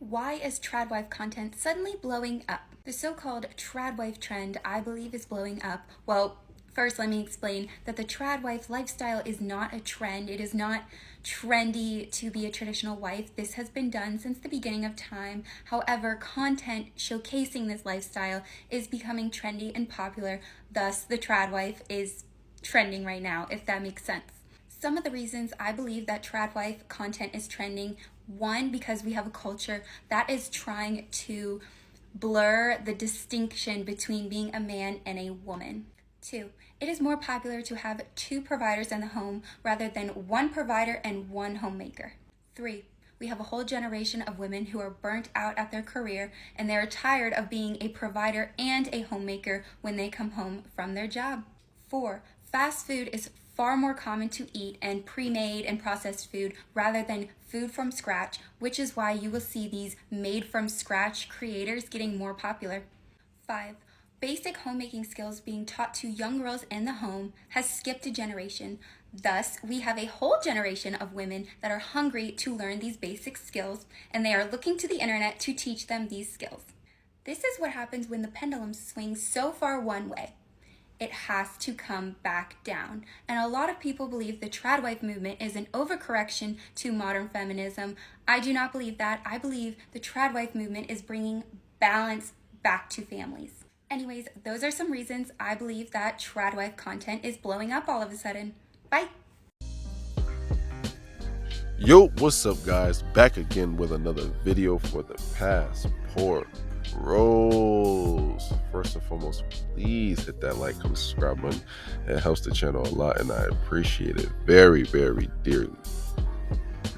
Why is tradwife content suddenly blowing up? The so-called tradwife trend, I believe, is blowing up. Well, first let me explain that the tradwife lifestyle is not a trend. It is not trendy to be a traditional wife. This has been done since the beginning of time. However, content showcasing this lifestyle is becoming trendy and popular. Thus, the tradwife is trending right now, if that makes sense. Some of the reasons I believe that tradwife content is trending: one, because we have a culture that is trying to blur the distinction between being a man and a woman. Two, it is more popular to have two providers in the home rather than one provider and one homemaker. Three, we have a whole generation of women who are burnt out at their career and they're tired of being a provider and a homemaker when they come home from their job. Four, fast food is far more common to eat and pre-made and processed food rather than food from scratch, which is why you will see these made from scratch creators getting more popular. 5. Basic homemaking skills being taught to young girls in the home has skipped a generation. Thus, we have a whole generation of women that are hungry to learn these basic skills, and they are looking to the internet to teach them these skills. This is what happens when the pendulum swings so far one way. It has to come back down. And a lot of people believe the tradwife movement is an overcorrection to modern feminism. I do not believe that. I believe the tradwife movement is bringing balance back to families. Anyways, those are some reasons I believe that tradwife content is blowing up all of a sudden. Bye. Yo, what's up, guys? Back again with another video for the Passport Bros. First and foremost, please hit that like, comment, subscribe button. It helps the channel a lot and I appreciate it very, very dearly.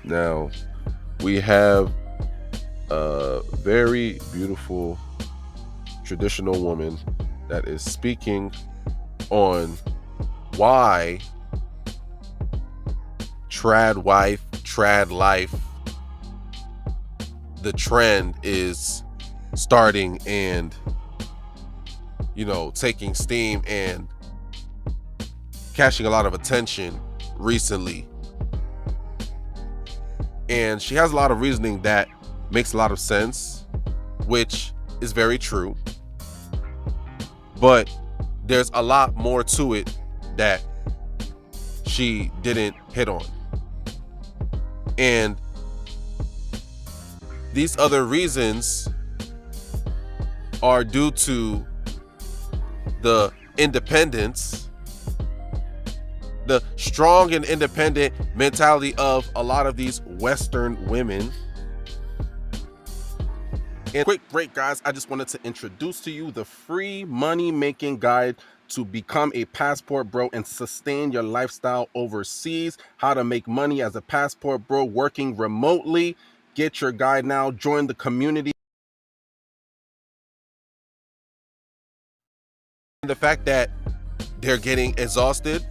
Now, we have a very beautiful traditional woman that is speaking on why trad wife, trad life, the trend is starting and, taking steam and catching a lot of attention recently. And she has a lot of reasoning that makes a lot of sense, which is very true. But there's a lot more to it that she didn't hit on. And these other reasons are due to the independence, the strong and independent mentality of a lot of these Western women. And quick break, guys, I just wanted to introduce to you the free money making guide to become a passport bro and sustain your lifestyle overseas. How to make money as a passport bro working remotely. Get your guide now. Join the community. The fact that they're getting exhausted,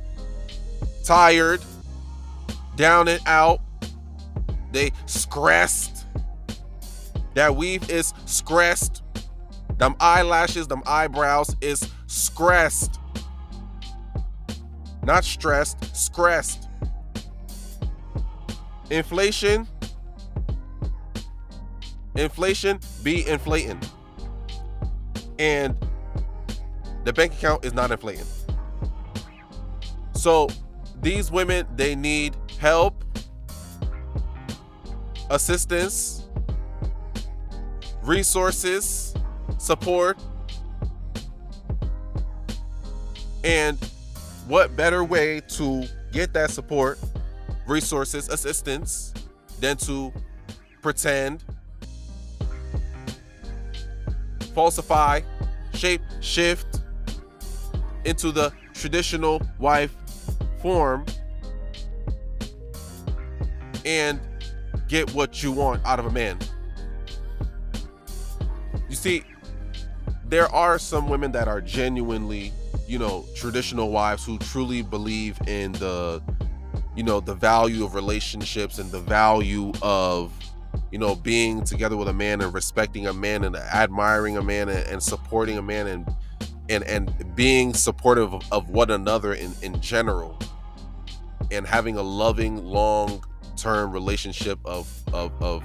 tired, down and out, they stressed. That weave is stressed. Them eyelashes, them eyebrows is stressed. Not stressed, stressed. Inflation be inflating. And the bank account is not inflating. So these women, they need help, assistance, resources, support. And what better way to get that support, resources, assistance than to pretend, falsify, shape, shift into the traditional wife form and get what you want out of a man. You see, there are some women that are genuinely, traditional wives who truly believe in the value of relationships and the value of, being together with a man and respecting a man and admiring a man and supporting a man and being supportive of one another in general, and having a loving long-term relationship of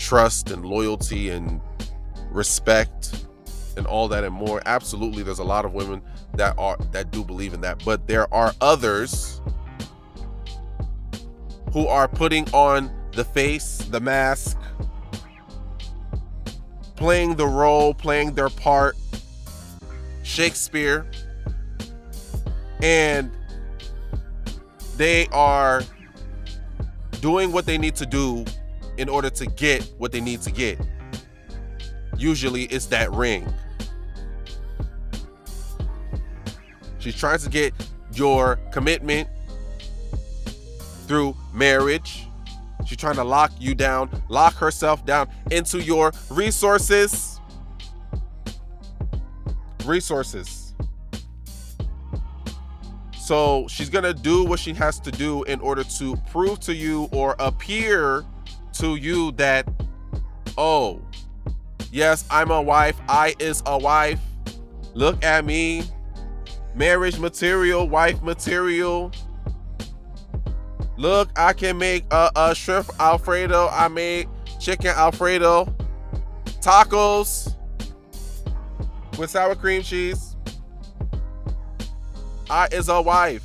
trust and loyalty and respect and all that and more. Absolutely, there's a lot of women that do believe in that, but there are others who are putting on the face, the mask, playing the role, playing their part, Shakespeare, and they are doing what they need to do in order to get what they need to get. Usually it's that ring. She's trying to get your commitment through marriage. She's trying to lock you down, lock herself down into your resources. So she's going to do what she has to do in order to prove to you or appear to you that, oh, yes, I'm a wife. I is a wife. Look at me. Marriage material, wife material. Look, I can make a shrimp Alfredo. I made chicken Alfredo. Tacos with sour cream cheese. I is a wife.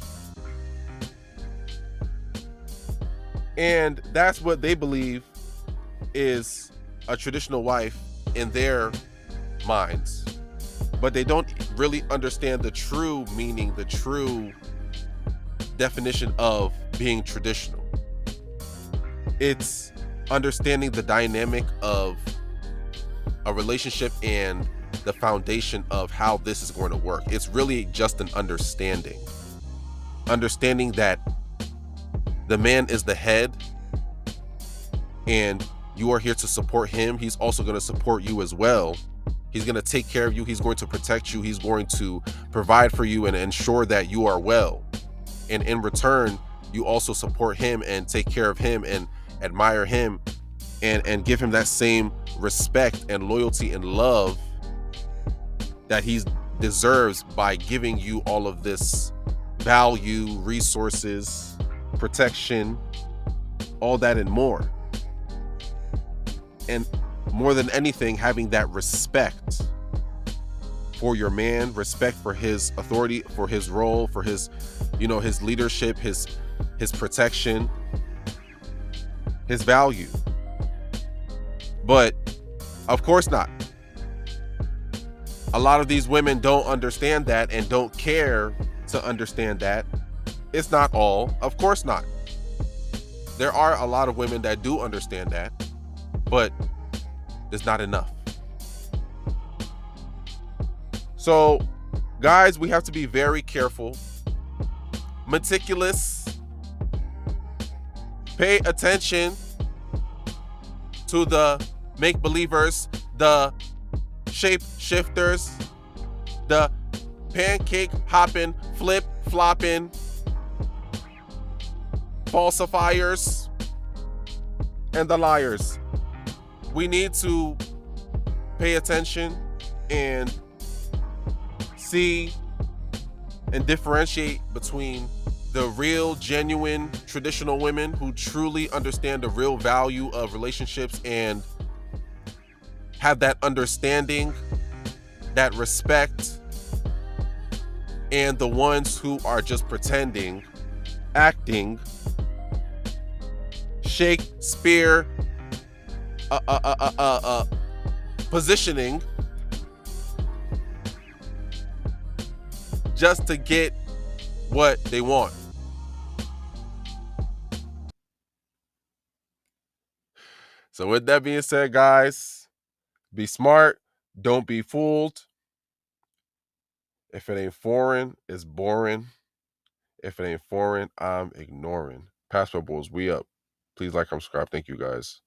And that's what they believe is a traditional wife in their minds. But they don't really understand the true meaning, the true definition of being traditional. It's understanding the dynamic of a relationship and the foundation of how this is going to work. It's really just an understanding that the man is the head and you are here to support him. He's also going to support you as well. He's going to take care of you. He's going to protect you. He's going to provide for you and ensure that you are well. And in return, you also support him and take care of him and admire him and give him that same respect and loyalty and love that he deserves by giving you all of this value, resources, protection, all that and more. And more than anything, having that respect for your man, respect for his authority, for his role, for his, his leadership, his protection, his value. But of course not. A lot of these women don't understand that and don't care to understand that. It's not all, of course not. There are a lot of women that do understand that, but it's not enough. So, guys, we have to be very careful, meticulous, pay attention to the make-believers, the shape shifters, the pancake hopping, flip flopping, falsifiers, and the liars. We need to pay attention and see and differentiate between the real, genuine, traditional women who truly understand the real value of relationships and have that understanding, that respect, and the ones who are just pretending, acting, Shakespeare, positioning just to get what they want. So with that being said, guys, be smart, don't be fooled. If it ain't foreign, it's boring. If it ain't foreign, I'm ignoring. Passport Bulls, we up. Please like and subscribe. Thank you, guys.